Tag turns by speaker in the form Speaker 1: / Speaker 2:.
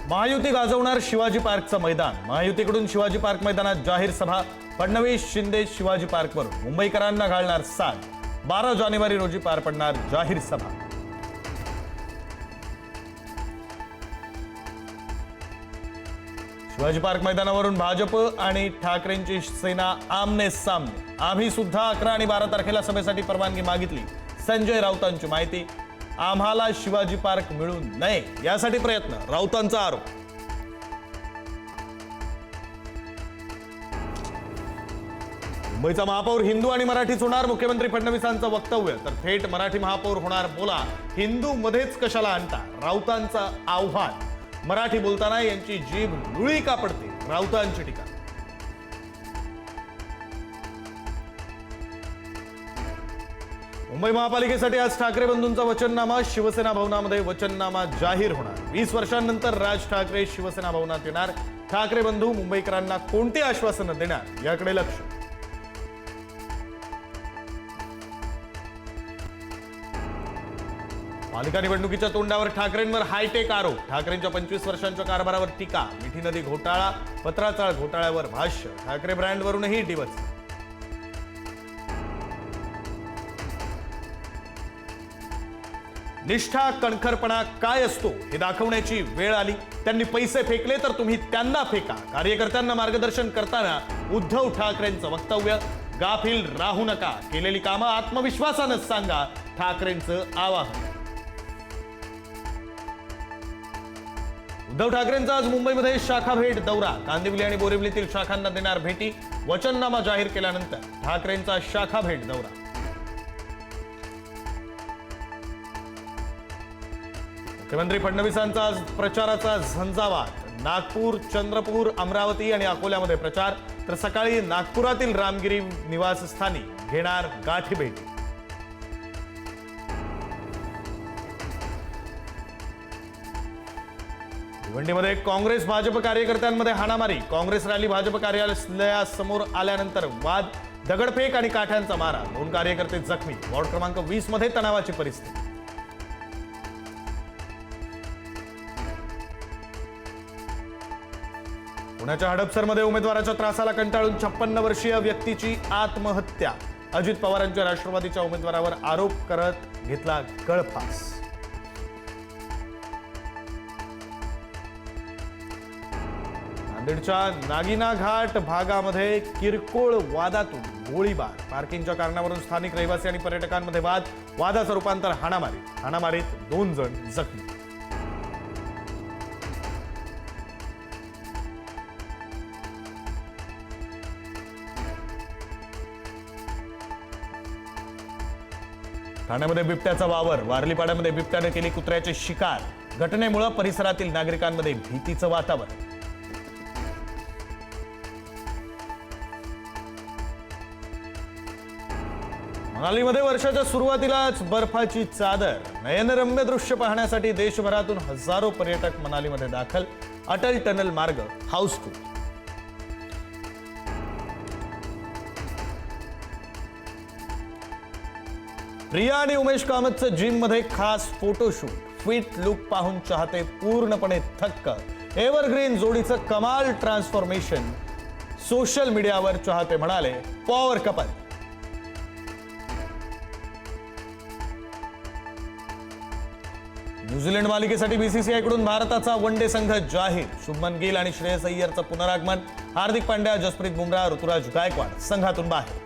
Speaker 1: महायुती गाजवणार शिवाजी पार्कचं मैदान। महायुतीकडून शिवाजी पार्क मैदानात जाहीर सभा। फडणवीस शिंदे शिवाजी पार्कवर मुंबईकरांना घालणार साद। 12 जानेवारी रोजी पार पडणार जाहीर सभा। शिवाजी पार्क मैदानावरून भाजप आणि ठाकरेंची सेना आमने सामने। आम्ही सुद्धा 11 आणि 12 तारखेला सभेसाठी परवानगी मागितली। संजय राऊतांची माहिती। आम्हाला शिवाजी पार्क मिळू नये यासाठी प्रयत्न, राऊतांचा आरोप। मुंबईचा महापौर हिंदू आणि मराठीच होणार। मुख्यमंत्री फडणवीसांचं वक्तव्य तर थेट मराठी महापौर होणार बोला, हिंदू मध्येच कशाला आणता, राऊतांचं आव्हान। मराठी बोलताना यांची जीभ लुळी का पडते, राऊतांची टीका। मुंबई महापालिकेसाठी आज ठाकरे बंधूंचा वचननामा। शिवसेना भवनामध्ये वचननामा जाहीर होणार। 20 वर्षांनंतर राज ठाकरे शिवसेना भवनात येणार। ठाकरे बंधू मुंबईकरांना कोणती आश्वासनं देणार याकडे लक्ष। पालिका निवडणुकीच्या तोंडावर ठाकरेंवर हायटेक आरोप। ठाकरेंच्या 25 वर्षांच्या कारभारावर टीका। मिठी नदी घोटाळा, पत्राचाळ घोटाळ्यावर भाष्य। ठाकरे ब्रँडवरूनही डिवच। निष्ठा कणखरपणा काय असतो हे दाखवण्याची वेळ आली। त्यांनी पैसे फेकले तर तुम्ही त्यांना फेका। कार्यकर्त्यांना मार्गदर्शन करताना उद्धव ठाकरेंचं वक्तव्य। गाफील राहू नका, केलेली कामं आत्मविश्वासानं सांगा, ठाकरेंचं आवाहन। उद्धव ठाकरेंचा आज मुंबईमध्ये शाखा भेट दौरा। कांदिवली आणि बोरिवलीतील शाखांना देणार भेटी। वचननामा जाहीर केल्यानंतर ठाकरेंचा शाखा भेट दौरा। मुख्यमंत्री फडणवीसांचा आज प्रचाराचा झंझावात। नागपूर, चंद्रपूर, अमरावती आणि अकोल्यामध्ये प्रचार, तर सकाळी नागपुरातील रामगिरी निवासस्थानी घेणार गाठी भेटी। भिवंडीमध्ये काँग्रेस भाजप कार्यकर्त्यांमध्ये हाणामारी। काँग्रेस रॅली भाजप कार्यालयासमोर आल्यानंतर वाद, दगडफेक आणि काठ्यांचा मारा। 2 कार्यकर्ते जखमी। वॉर्ड क्रमांक 20 मध्ये तणावाची परिस्थिती। पुण्याच्या हडपसरमध्ये उमेदवाराच्या त्रासाला कंटाळून 56 वर्षीय व्यक्तीची आत्महत्या। अजित पवारांच्या राष्ट्रवादीच्या उमेदवारावर आरोप करत घेतला गळफास। नांदेडच्या नागिना घाट भागामध्ये किरकोळ वादातून गोळीबार। पार्किंगच्या कारणावरून स्थानिक रहिवासी आणि पर्यटकांमध्ये वाद। वादाचं रूपांतर हाणामारीत 2 जण जखमी। ठाण्यामध्ये बिबट्याचा वावर। वारलीपाड्यामध्ये बिबट्याने केली कुत्र्याची शिकार। घटनेमुळे परिसरातील नागरिकांमध्ये भीतीचं वातावरण। मनालीमध्ये वर्षाच्या सुरुवातीलाच बर्फाची चादर। नयनरम्य दृश्य पाहण्यासाठी देशभरातून हजारो पर्यटक मनालीमध्ये दाखल। अटल टनल मार्ग हाऊसफुल। प्रिया आणि उमेश कामतचं जिम मध्ये खास फोटोशूट। फिट लुक पाहून चाहते पूर्णपणे थक्क। एव्हरग्रीन जोडीचं कमाल ट्रान्सफॉर्मेशन। सोशल मीडियावर चाहते म्हणाले, पॉवर कपल। न्यूझीलंड मालिकेसाठी बीसीसीआयकडून भारताचा वनडे संघ जाहीर। शुभमन गिल आणि श्रेयस अय्यरचं पुनरागमन। हार्दिक पांड्या, जसप्रीत बुमराह, ऋतुराज गायकवाड संघातून बाहेर।